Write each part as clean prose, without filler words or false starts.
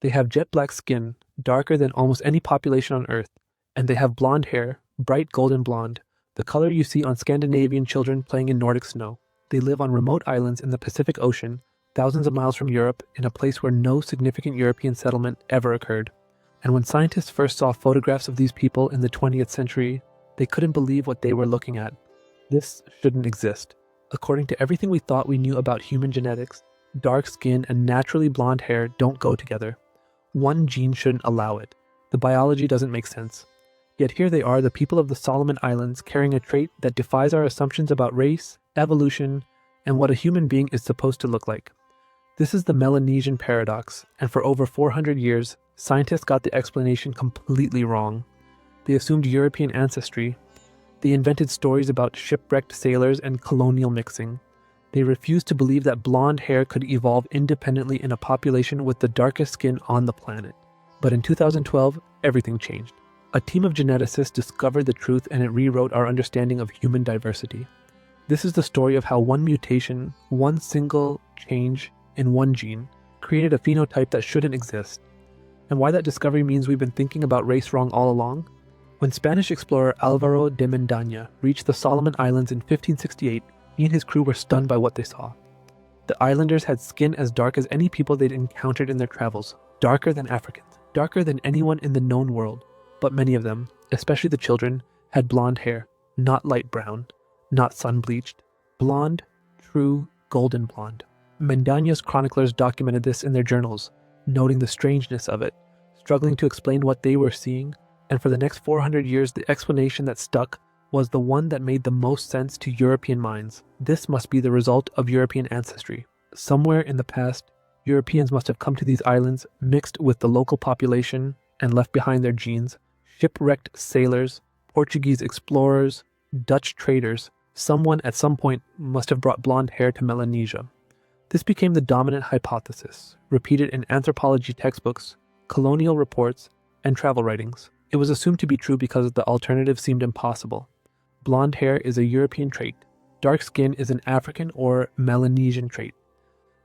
They have jet black skin, darker than almost any population on Earth, and they have blonde hair, bright golden blonde, the color you see on Scandinavian children playing in Nordic snow. They live on remote islands in the Pacific Ocean, thousands of miles from Europe, in a place where no significant European settlement ever occurred. And when scientists first saw photographs of these people in the 20th century, they couldn't believe what they were looking at. This shouldn't exist. According to everything we thought we knew about human genetics, dark skin and naturally blonde hair don't go together. One gene shouldn't allow it. The biology doesn't make sense. Yet here they are, the people of the Solomon Islands, carrying a trait that defies our assumptions about race, evolution, and what a human being is supposed to look like. This is the Melanesian paradox, and for over 400 years, scientists got the explanation completely wrong. They assumed European ancestry. They invented stories about shipwrecked sailors and colonial mixing. They refused to believe that blonde hair could evolve independently in a population with the darkest skin on the planet. But in 2012, everything changed. A team of geneticists discovered the truth, and it rewrote our understanding of human diversity. This is the story of how one mutation, one single change in one gene, created a phenotype that shouldn't exist. And why that discovery means we've been thinking about race wrong all along? When Spanish explorer Álvaro de Mendaña reached the Solomon Islands in 1568, he and his crew were stunned by what they saw. The islanders had skin as dark as any people they'd encountered in their travels, darker than Africans, darker than anyone in the known world. But many of them, especially the children, had blonde hair, not light brown, not sun-bleached, blonde, true golden blonde. Mendaña's chroniclers documented this in their journals, noting the strangeness of it, struggling to explain what they were seeing, and for the next 400 years the explanation that stuck was the one that made the most sense to European minds. This must be the result of European ancestry. Somewhere in the past, Europeans must have come to these islands, mixed with the local population, and left behind their genes. Shipwrecked sailors, Portuguese explorers, Dutch traders. Someone at some point must have brought blonde hair to Melanesia. This became the dominant hypothesis, repeated in anthropology textbooks, colonial reports, and travel writings. It was assumed to be true because the alternative seemed impossible. Blonde hair is a European trait. Dark skin is an African or Melanesian trait.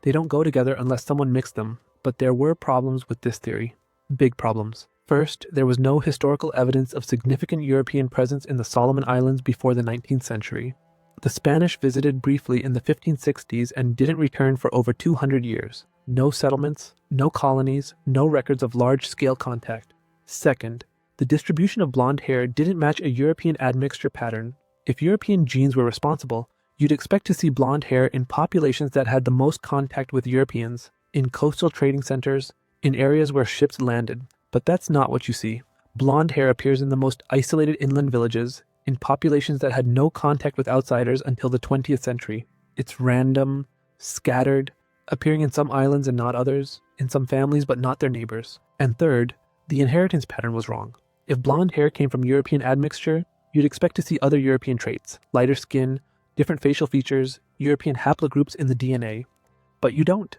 They don't go together unless someone mixed them, but there were problems with this theory. Big problems. First, there was no historical evidence of significant European presence in the Solomon Islands before the 19th century. The Spanish visited briefly in the 1560s and didn't return for over 200 years. No settlements, no colonies, no records of large-scale contact. Second, the distribution of blonde hair didn't match a European admixture pattern. If European genes were responsible, you'd expect to see blonde hair in populations that had the most contact with Europeans, in coastal trading centers, in areas where ships landed. But that's not what you see. Blonde hair appears in the most isolated inland villages, in populations that had no contact with outsiders until the 20th century. It's random, scattered, appearing in some islands and not others, in some families but not their neighbors. And third, the inheritance pattern was wrong. If blonde hair came from European admixture, you'd expect to see other European traits, lighter skin, different facial features, European haplogroups in the DNA. But you don't.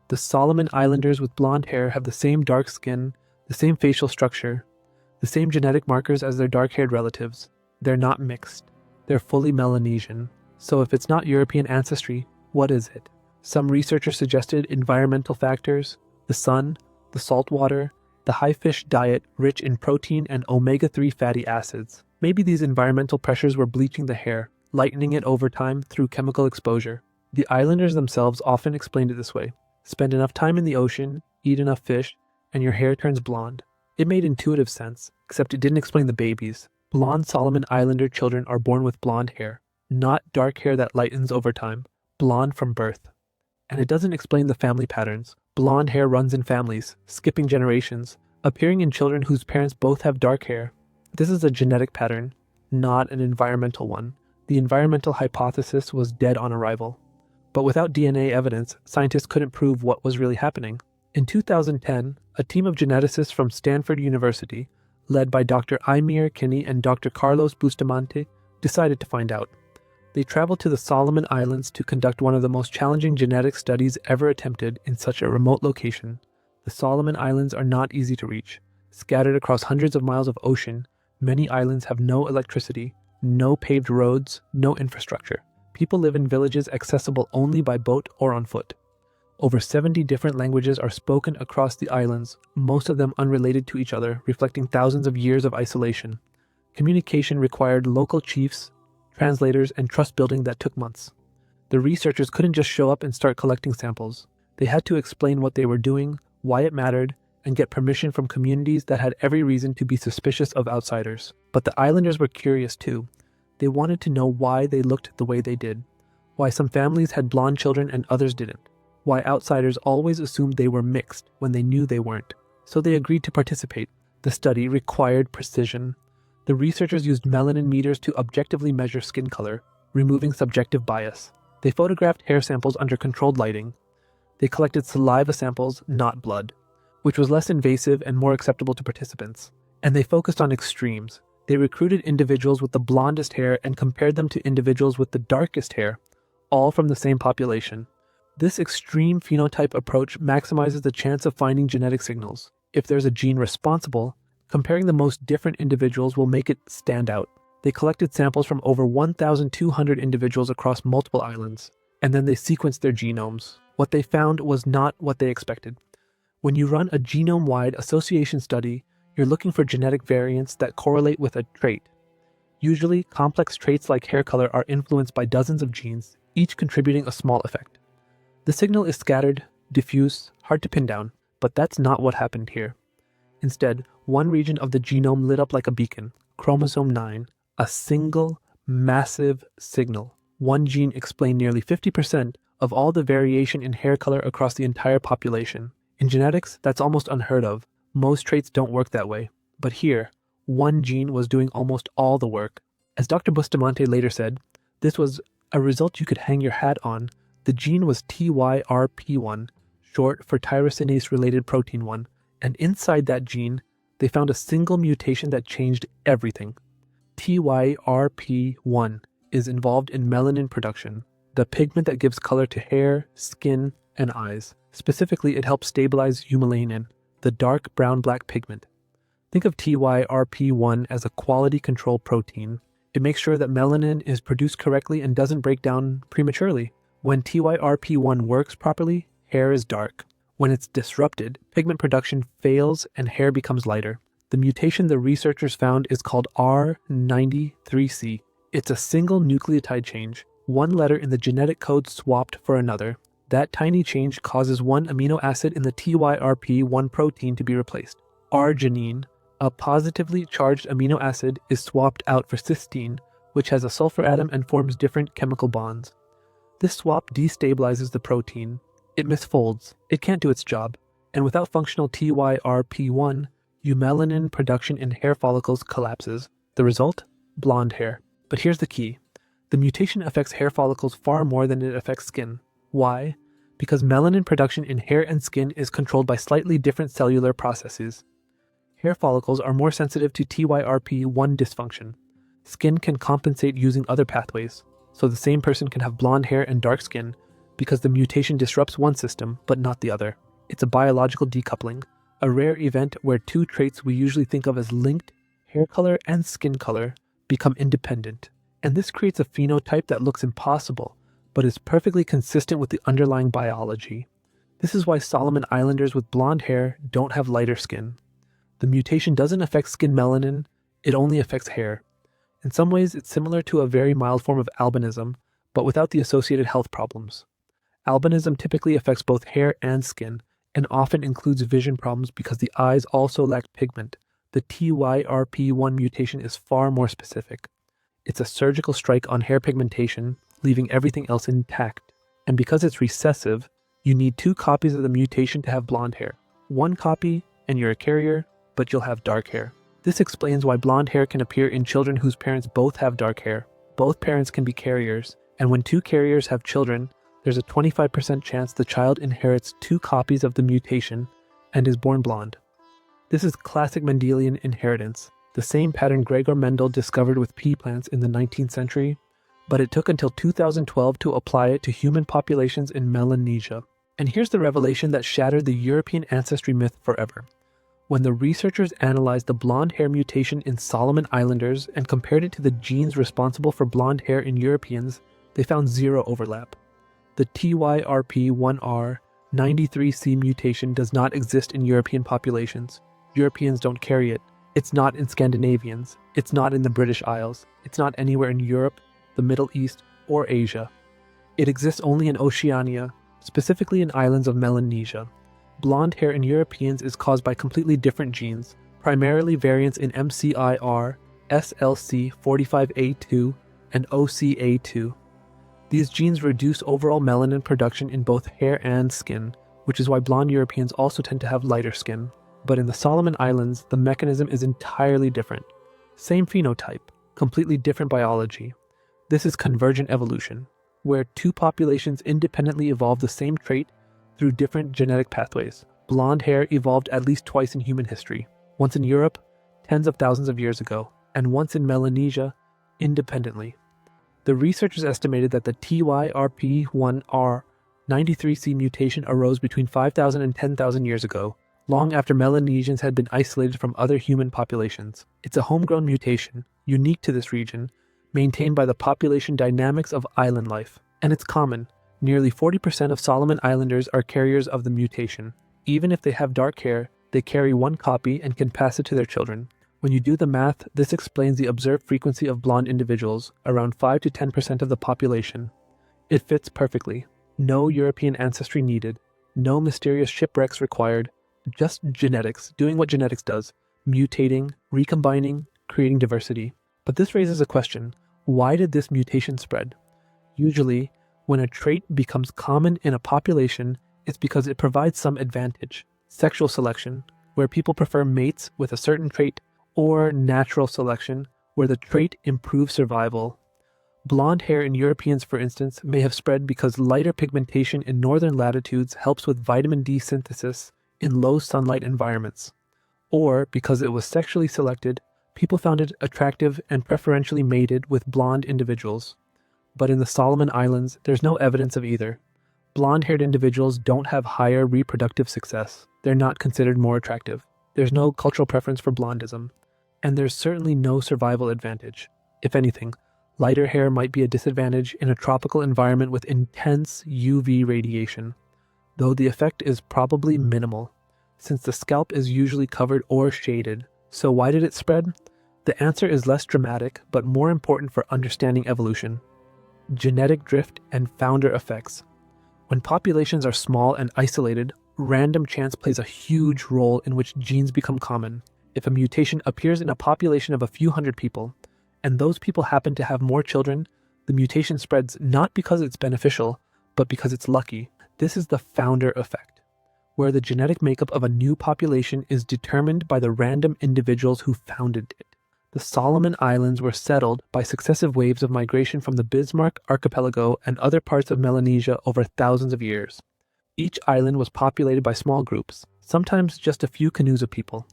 The Solomon Islanders with blonde hair have the same dark skin, the same facial structure, the same genetic markers as their dark-haired relatives. They're not mixed. They're fully Melanesian. So if it's not European ancestry, what is it? Some researchers suggested environmental factors, the sun, the salt water, the high fish diet rich in protein and omega-3 fatty acids. Maybe these environmental pressures were bleaching the hair, lightening it over time through chemical exposure. The islanders themselves often explained it this way. Spend enough time in the ocean, eat enough fish, and your hair turns blonde. It made intuitive sense, except it didn't explain the babies. Blonde Solomon Islander children are born with blonde hair, not dark hair that lightens over time, blonde from birth. And it doesn't explain the family patterns. Blonde hair runs in families, skipping generations, appearing in children whose parents both have dark hair. This is a genetic pattern, not an environmental one. The environmental hypothesis was dead on arrival. But without DNA evidence, scientists couldn't prove what was really happening. In 2010, a team of geneticists from Stanford University, led by Dr. Aimir Kinney and Dr. Carlos Bustamante, decided to find out. They traveled to the Solomon Islands to conduct one of the most challenging genetic studies ever attempted in such a remote location. The Solomon Islands are not easy to reach. Scattered across hundreds of miles of ocean, many islands have no electricity, no paved roads, no infrastructure. People live in villages accessible only by boat or on foot. Over 70 different languages are spoken across the islands, most of them unrelated to each other, reflecting thousands of years of isolation. Communication required local chiefs, translators, and trust building that took months. The researchers couldn't just show up and start collecting samples. They had to explain what they were doing, why it mattered, and get permission from communities that had every reason to be suspicious of outsiders. But the islanders were curious too. They wanted to know why they looked the way they did, why some families had blonde children and others didn't, why outsiders always assumed they were mixed when they knew they weren't. So they agreed to participate. The study required precision. The researchers used melanin meters to objectively measure skin color, removing subjective bias. They photographed hair samples under controlled lighting. They collected saliva samples, not blood, which was less invasive and more acceptable to participants. And they focused on extremes. They recruited individuals with the blondest hair and compared them to individuals with the darkest hair, all from the same population. This extreme phenotype approach maximizes the chance of finding genetic signals. If there's a gene responsible, comparing the most different individuals will make it stand out. They collected samples from over 1,200 individuals across multiple islands, and then they sequenced their genomes. What they found was not what they expected. When you run a genome-wide association study, you're looking for genetic variants that correlate with a trait. Usually, complex traits like hair color are influenced by dozens of genes, each contributing a small effect. The signal is scattered, diffuse, hard to pin down, but that's not what happened here. Instead, one region of the genome lit up like a beacon, chromosome 9, a single, massive signal. One gene explained nearly 50% of all the variation in hair color across the entire population. In genetics, that's almost unheard of. Most traits don't work that way. But here, one gene was doing almost all the work. As Dr. Bustamante later said, this was a result you could hang your hat on. The gene was TYRP1, short for tyrosinase-related protein 1, and inside that gene, they found a single mutation that changed everything. TYRP1 is involved in melanin production, the pigment that gives color to hair, skin, and eyes. Specifically, it helps stabilize eumelanin, the dark brown-black pigment. Think of TYRP1 as a quality control protein. It makes sure that melanin is produced correctly and doesn't break down prematurely. When TYRP1 works properly, hair is dark. When it's disrupted, pigment production fails and hair becomes lighter. The mutation the researchers found is called R93C. It's a single nucleotide change, one letter in the genetic code swapped for another. That tiny change causes one amino acid in the TYRP1 protein to be replaced. Arginine, a positively charged amino acid, is swapped out for cysteine, which has a sulfur atom and forms different chemical bonds. This swap destabilizes the protein. It misfolds. It can't do its job. And without functional TYRP1, eumelanin production in hair follicles collapses. The result? Blonde hair. But here's the key. The mutation affects hair follicles far more than it affects skin. Why? Because melanin production in hair and skin is controlled by slightly different cellular processes. Hair follicles are more sensitive to TYRP1 dysfunction. Skin can compensate using other pathways, so the same person can have blonde hair and dark skin because the mutation disrupts one system but not the other. It's a biological decoupling, a rare event where two traits we usually think of as linked, hair color and skin color, become independent. And this creates a phenotype that looks impossible, but is perfectly consistent with the underlying biology. This is why Solomon Islanders with blonde hair don't have lighter skin. The mutation doesn't affect skin melanin, it only affects hair. In some ways, it's similar to a very mild form of albinism, but without the associated health problems. Albinism typically affects both hair and skin, and often includes vision problems because the eyes also lack pigment. The TYRP1 mutation is far more specific. It's a surgical strike on hair pigmentation, leaving everything else intact. And because it's recessive, you need 2 copies of the mutation to have blonde hair. 1 copy, and you're a carrier, but you'll have dark hair. This explains why blonde hair can appear in children whose parents both have dark hair. Both parents can be carriers, and when 2 carriers have children, there's a 25% chance the child inherits 2 copies of the mutation and is born blonde. This is classic Mendelian inheritance, the same pattern Gregor Mendel discovered with pea plants in the 19th century, but it took until 2012 to apply it to human populations in Melanesia. And here's the revelation that shattered the European ancestry myth forever. When the researchers analyzed the blonde hair mutation in Solomon Islanders and compared it to the genes responsible for blonde hair in Europeans, they found 0 overlap. The TYRP1R 93C mutation does not exist in European populations. Europeans don't carry it. It's not in Scandinavians. It's not in the British Isles. It's not anywhere in Europe, the Middle East, or Asia. It exists only in Oceania, specifically in islands of Melanesia. Blonde hair in Europeans is caused by completely different genes, primarily variants in MCIR, SLC45A2, and OCA2. These genes reduce overall melanin production in both hair and skin, which is why blonde Europeans also tend to have lighter skin. But in the Solomon Islands, the mechanism is entirely different. Same phenotype, completely different biology. This is convergent evolution, where two populations independently evolve the same trait through different genetic pathways. Blonde hair evolved at least twice in human history, once in Europe, tens of thousands of years ago, and once in Melanesia, independently. The researchers estimated that the TYRP1R93C mutation arose between 5,000 and 10,000 years ago, long after Melanesians had been isolated from other human populations. It's a homegrown mutation, unique to this region, maintained by the population dynamics of island life. And it's common. Nearly 40% of Solomon Islanders are carriers of the mutation. Even if they have dark hair, they carry one copy and can pass it to their children. When you do the math, this explains the observed frequency of blonde individuals, around 5 to 10% of the population. It fits perfectly. No European ancestry needed. No mysterious shipwrecks required. Just genetics, doing what genetics does, mutating, recombining, creating diversity. But this raises a question. Why did this mutation spread? Usually, when a trait becomes common in a population, it's because it provides some advantage. Sexual selection, where people prefer mates with a certain trait, or natural selection, where the trait improves survival. Blonde hair in Europeans, for instance, may have spread because lighter pigmentation in northern latitudes helps with vitamin D synthesis in low sunlight environments. Or because it was sexually selected, people found it attractive and preferentially mated with blonde individuals. But in the Solomon Islands, there's no evidence of either. Blonde-haired individuals don't have higher reproductive success. They're not considered more attractive. There's no cultural preference for blondism. And there's certainly no survival advantage. If anything, lighter hair might be a disadvantage in a tropical environment with intense UV radiation, though the effect is probably minimal, since the scalp is usually covered or shaded. So why did it spread? The answer is less dramatic, but more important for understanding evolution. Genetic drift and founder effects. When populations are small and isolated, random chance plays a huge role in which genes become common. If a mutation appears in a population of a few hundred people, and those people happen to have more children, the mutation spreads not because it's beneficial, but because it's lucky. This is the founder effect, where the genetic makeup of a new population is determined by the random individuals who founded it. The Solomon Islands were settled by successive waves of migration from the Bismarck Archipelago and other parts of Melanesia over thousands of years. Each island was populated by small groups, sometimes just a few canoes of people.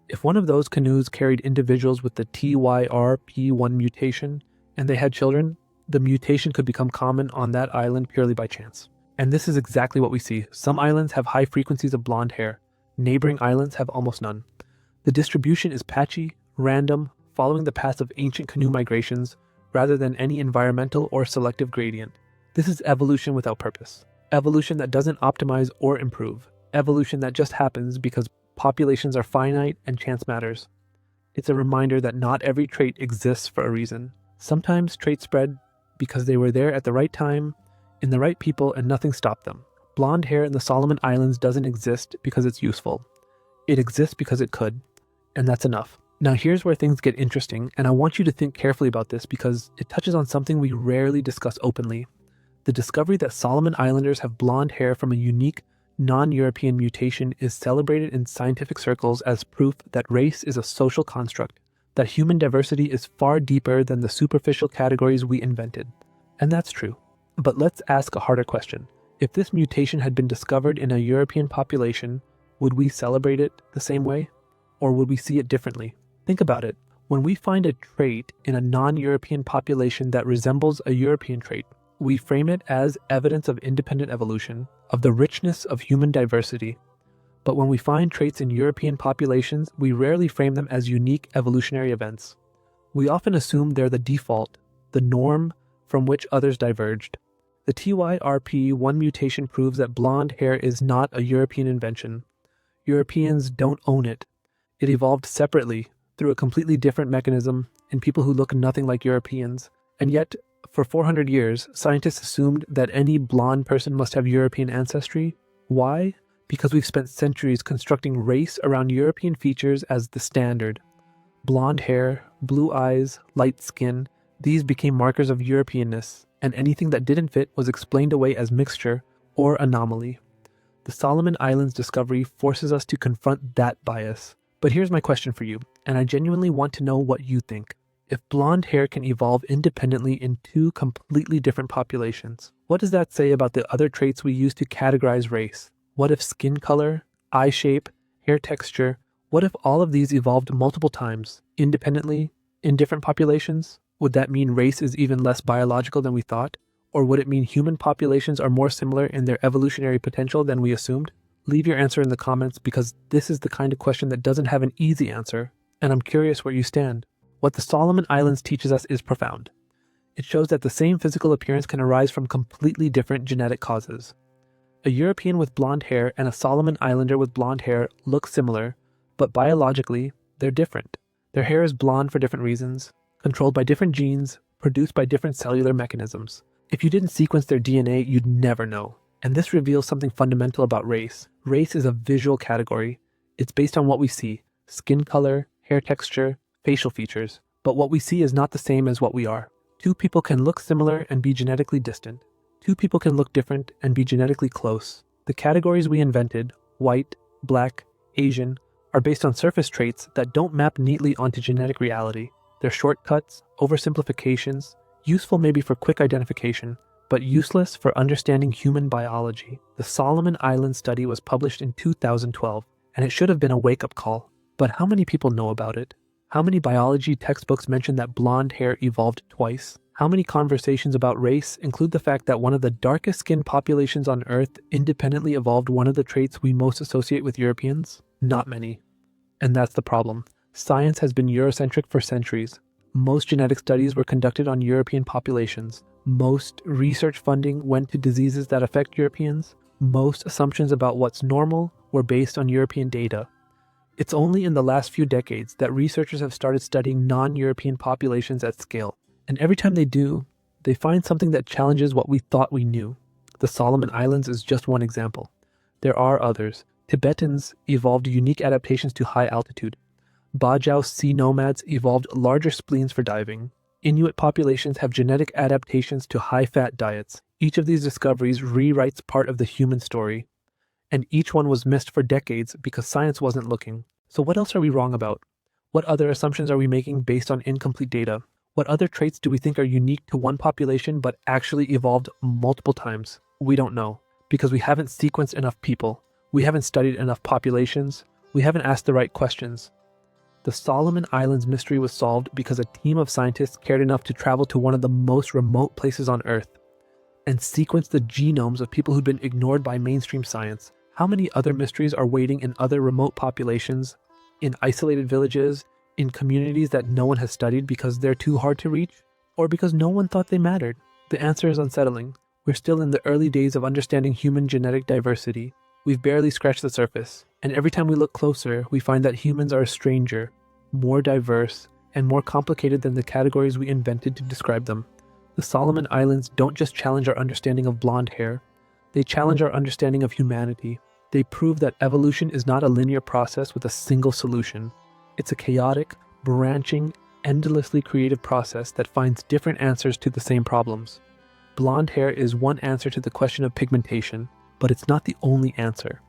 If one of those canoes carried individuals with the TYRP1 mutation, and they had children, the mutation could become common on that island purely by chance. And this is exactly what we see. Some islands have high frequencies of blonde hair. Neighboring islands have almost none. The distribution is patchy, random, following the path of ancient canoe migrations, rather than any environmental or selective gradient. This is evolution without purpose. Evolution that doesn't optimize or improve. Evolution that just happens because populations are finite and chance matters. It's a reminder that not every trait exists for a reason. Sometimes traits spread because they were there at the right time, in the right people, and nothing stopped them. Blonde hair in the Solomon Islands doesn't exist because it's useful. It exists because it could, and that's enough. Now here's where things get interesting, and I want you to think carefully about this because it touches on something we rarely discuss openly. The discovery that Solomon Islanders have blonde hair from a unique, non-European mutation is celebrated in scientific circles as proof that race is a social construct, that human diversity is far deeper than the superficial categories we invented. And that's true. But let's ask a harder question. If this mutation had been discovered in a European population, would we celebrate it the same way? Or would we see it differently? Think about it. When we find a trait in a non-European population that resembles a European trait, we frame it as evidence of independent evolution, of the richness of human diversity. But when we find traits in European populations, we rarely frame them as unique evolutionary events. We often assume they're the default, the norm from which others diverged. The TYRP1 mutation proves that blonde hair is not a European invention. Europeans don't own it. It evolved separately through a completely different mechanism in people who look nothing like Europeans. And yet, for 400 years, scientists assumed that any blonde person must have European ancestry. Why? Because we've spent centuries constructing race around European features as the standard. Blonde hair, blue eyes, light skin, these became markers of Europeanness, and anything that didn't fit was explained away as mixture or anomaly. The Solomon Islands discovery forces us to confront that bias. But here's my question for you, and I genuinely want to know what you think. If blonde hair can evolve independently in two completely different populations, what does that say about the other traits we use to categorize race? What if skin color, eye shape, hair texture, what if all of these evolved multiple times, independently, in different populations? Would that mean race is even less biological than we thought? Or would it mean human populations are more similar in their evolutionary potential than we assumed? Leave your answer in the comments because this is the kind of question that doesn't have an easy answer, and I'm curious where you stand. What the Solomon Islands teaches us is profound. It shows that the same physical appearance can arise from completely different genetic causes. A European with blonde hair and a Solomon Islander with blonde hair look similar, but biologically, they're different. Their hair is blonde for different reasons, controlled by different genes, produced by different cellular mechanisms. If you didn't sequence their DNA, you'd never know. And this reveals something fundamental about race. Race is a visual category. It's based on what we see: skin color, hair texture, facial features. But what we see is not the same as what we are. Two people can look similar and be genetically distant. Two people can look different and be genetically close. The categories we invented, white, black, Asian, are based on surface traits that don't map neatly onto genetic reality. They're shortcuts, oversimplifications, useful maybe for quick identification, but useless for understanding human biology. The Solomon Islands study was published in 2012, and it should have been a wake-up call. But how many people know about it? How many biology textbooks mention that blonde hair evolved twice? How many conversations about race include the fact that one of the darkest skinned populations on Earth independently evolved one of the traits we most associate with Europeans? Not many. And that's the problem. Science has been Eurocentric for centuries. Most genetic studies were conducted on European populations. Most research funding went to diseases that affect Europeans. Most assumptions about what's normal were based on European data. It's only in the last few decades that researchers have started studying non-European populations at scale. And every time they do, they find something that challenges what we thought we knew. The Solomon Islands is just one example. There are others. Tibetans evolved unique adaptations to high altitude. Bajau sea nomads evolved larger spleens for diving. Inuit populations have genetic adaptations to high-fat diets. Each of these discoveries rewrites part of the human story. And each one was missed for decades because science wasn't looking. So what else are we wrong about? What other assumptions are we making based on incomplete data? What other traits do we think are unique to one population but actually evolved multiple times? We don't know, because we haven't sequenced enough people. We haven't studied enough populations. We haven't asked the right questions. The Solomon Islands mystery was solved because a team of scientists cared enough to travel to one of the most remote places on Earth and sequence the genomes of people who'd been ignored by mainstream science. How many other mysteries are waiting in other remote populations, in isolated villages, in communities that no one has studied because they're too hard to reach, or because no one thought they mattered? The answer is unsettling. We're still in the early days of understanding human genetic diversity. We've barely scratched the surface, and every time we look closer, we find that humans are stranger, more diverse, and more complicated than the categories we invented to describe them. The Solomon Islands don't just challenge our understanding of blonde hair, they challenge our understanding of humanity. They prove that evolution is not a linear process with a single solution. It's a chaotic, branching, endlessly creative process that finds different answers to the same problems. Blonde hair is one answer to the question of pigmentation, but it's not the only answer.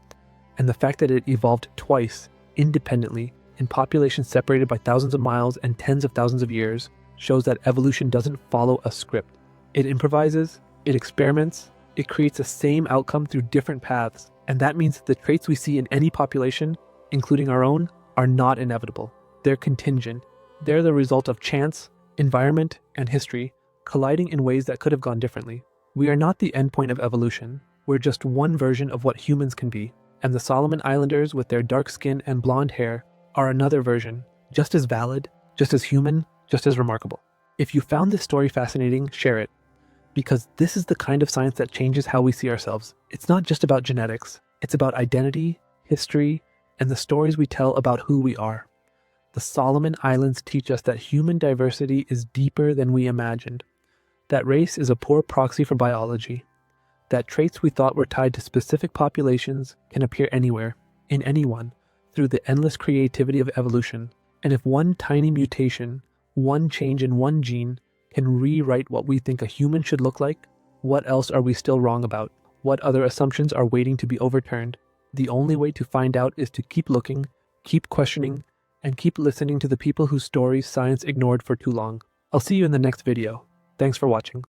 And the fact that it evolved twice, independently, in populations separated by thousands of miles and tens of thousands of years, shows that evolution doesn't follow a script. It improvises, it experiments, it creates the same outcome through different paths, and that means that the traits we see in any population, including our own, are not inevitable. They're contingent. They're the result of chance, environment, and history colliding in ways that could have gone differently. We are not the endpoint of evolution. We're just one version of what humans can be, and the Solomon Islanders with their dark skin and blonde hair are another version, just as valid, just as human, just as remarkable. If you found this story fascinating, share it. Because this is the kind of science that changes how we see ourselves. It's not just about genetics, it's about identity, history, and the stories we tell about who we are. The Solomon Islands teach us that human diversity is deeper than we imagined, that race is a poor proxy for biology, that traits we thought were tied to specific populations can appear anywhere, in anyone, through the endless creativity of evolution. And if one tiny mutation, one change in one gene, can rewrite what we think a human should look like, what else are we still wrong about? What other assumptions are waiting to be overturned? The only way to find out is to keep looking, keep questioning, and keep listening to the people whose stories science ignored for too long. I'll see you in the next video. Thanks for watching.